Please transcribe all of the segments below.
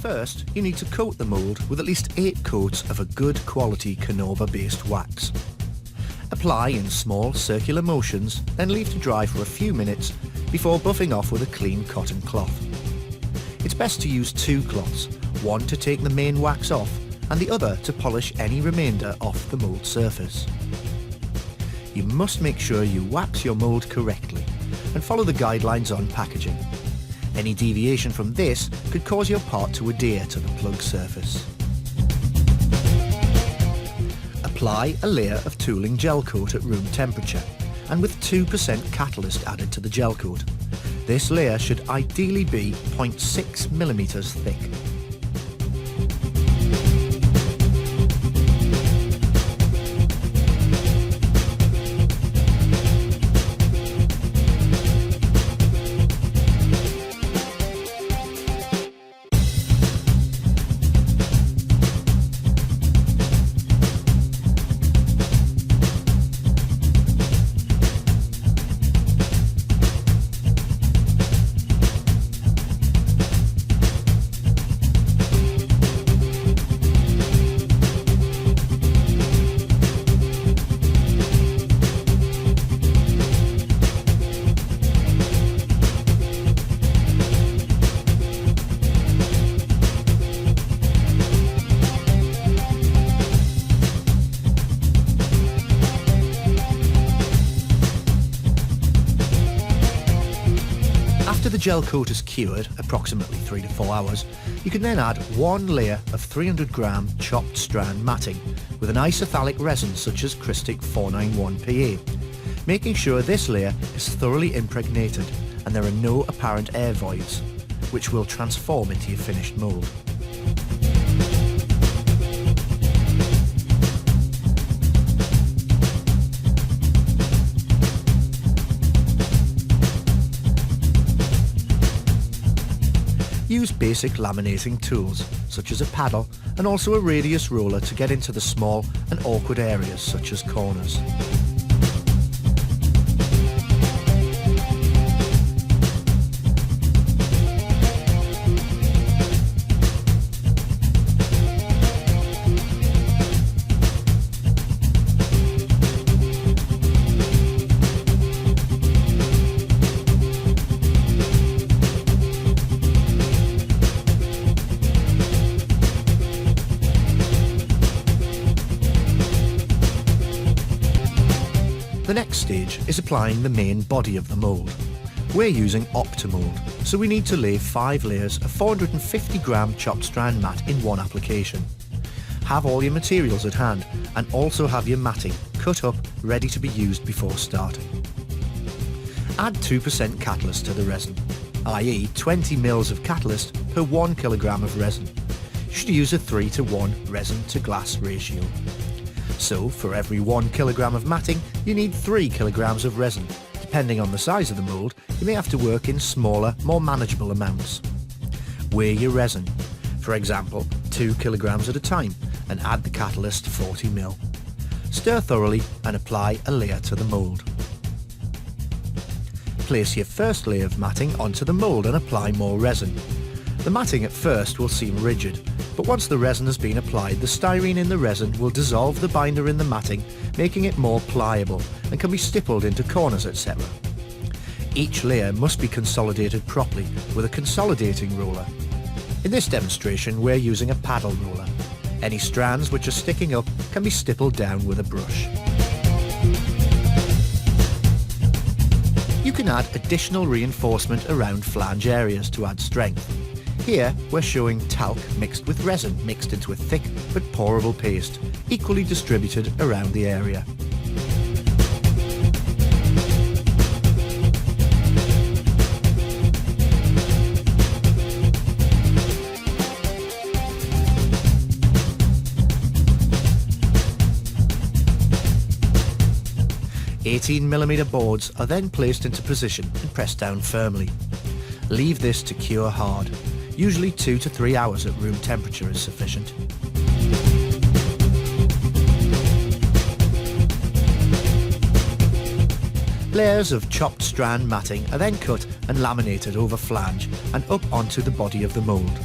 First, you need to coat the mould with at least 8 coats of a good quality Canova-based wax. Apply in small circular motions, then leave to dry for a few minutes before buffing off with a clean cotton cloth. It's best to use 2 cloths, one to take the main wax off and the other to polish any remainder off the mould surface. You must make sure you wax your mould correctly and follow the guidelines on packaging. Any deviation from this could cause your part to adhere to the plug surface. Apply a layer of tooling gel coat at room temperature and with 2% catalyst added to the gel coat. This layer should ideally be 0.6 mm thick. After the gel coat is cured, approximately 3 to 4 hours, you can then add 1 layer of 300 gram chopped strand matting with an isophthalic resin such as Cristic 491PA, making sure this layer is thoroughly impregnated and there are no apparent air voids, which will transform into your finished mould. Use basic laminating tools, such as a paddle and also a radius roller to get into the small and awkward areas such as corners. The next stage is applying the main body of the mould. We're using Optimold, so we need to lay 5 layers of 450 gram chopped strand mat in one application. Have all your materials at hand and also have your matting cut up ready to be used before starting. Add 2% catalyst to the resin, i.e. 20 ml of catalyst per 1 kilogram of resin. You should use a 3 to 1 resin to glass ratio. So, for every 1 kilogram of matting, you need 3 kilograms of resin. Depending on the size of the mould, you may have to work in smaller, more manageable amounts. Weigh your resin, for example, 2 kilograms at a time, and add the catalyst 40 ml. Stir thoroughly and apply a layer to the mould. Place your first layer of matting onto the mould and apply more resin. The matting at first will seem rigid, but once the resin has been applied, the styrene in the resin will dissolve the binder in the matting, making it more pliable and can be stippled into corners, etc. Each layer must be consolidated properly with a consolidating roller. In this demonstration, we're using a paddle roller. Any strands which are sticking up can be stippled down with a brush. You can add additional reinforcement around flange areas to add strength. Here, we're showing talc mixed with resin mixed into a thick but pourable paste, equally distributed around the area. "18mm boards are then placed into position and pressed down firmly. Leave this to cure hard. Usually 2 to 3 hours at room temperature is sufficient. Layers of chopped strand matting are then cut and laminated over flange and up onto the body of the mould.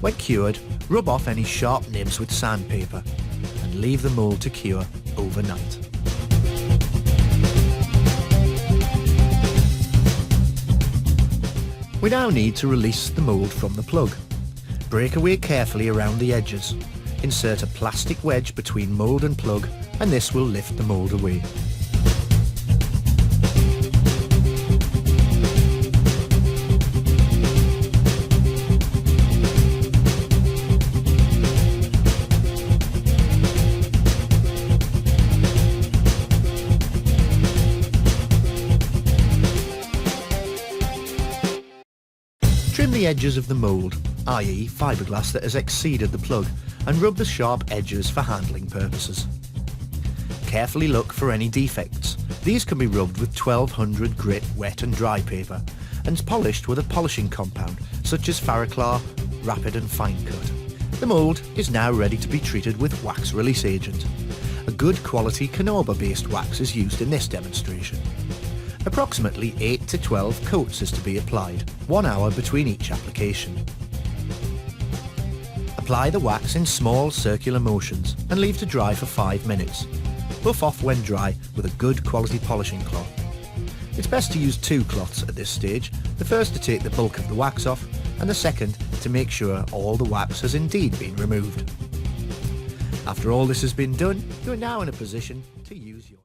When cured, rub off any sharp nibs with sandpaper and leave the mould to cure overnight. We now need to release the mould from the plug. Break away carefully around the edges. Insert a plastic wedge between mould and plug, and this will lift the mould away. Trim the edges of the mould, i.e. fiberglass that has exceeded the plug, and rub the sharp edges for handling purposes. Carefully look for any defects. These can be rubbed with 1200 grit wet and dry paper and polished with a polishing compound such as Fariclar, Rapid and Fine Cut. The mould is now ready to be treated with wax release agent. A good quality Canova based wax is used in this demonstration. Approximately 8 to 12 coats is to be applied, 1 hour between each application. Apply the wax in small circular motions and leave to dry for 5 minutes. Buff off when dry with a good quality polishing cloth. It's best to use 2 cloths at this stage, the first to take the bulk of the wax off and the second to make sure all the wax has indeed been removed. After all this has been done, you are now in a position to use your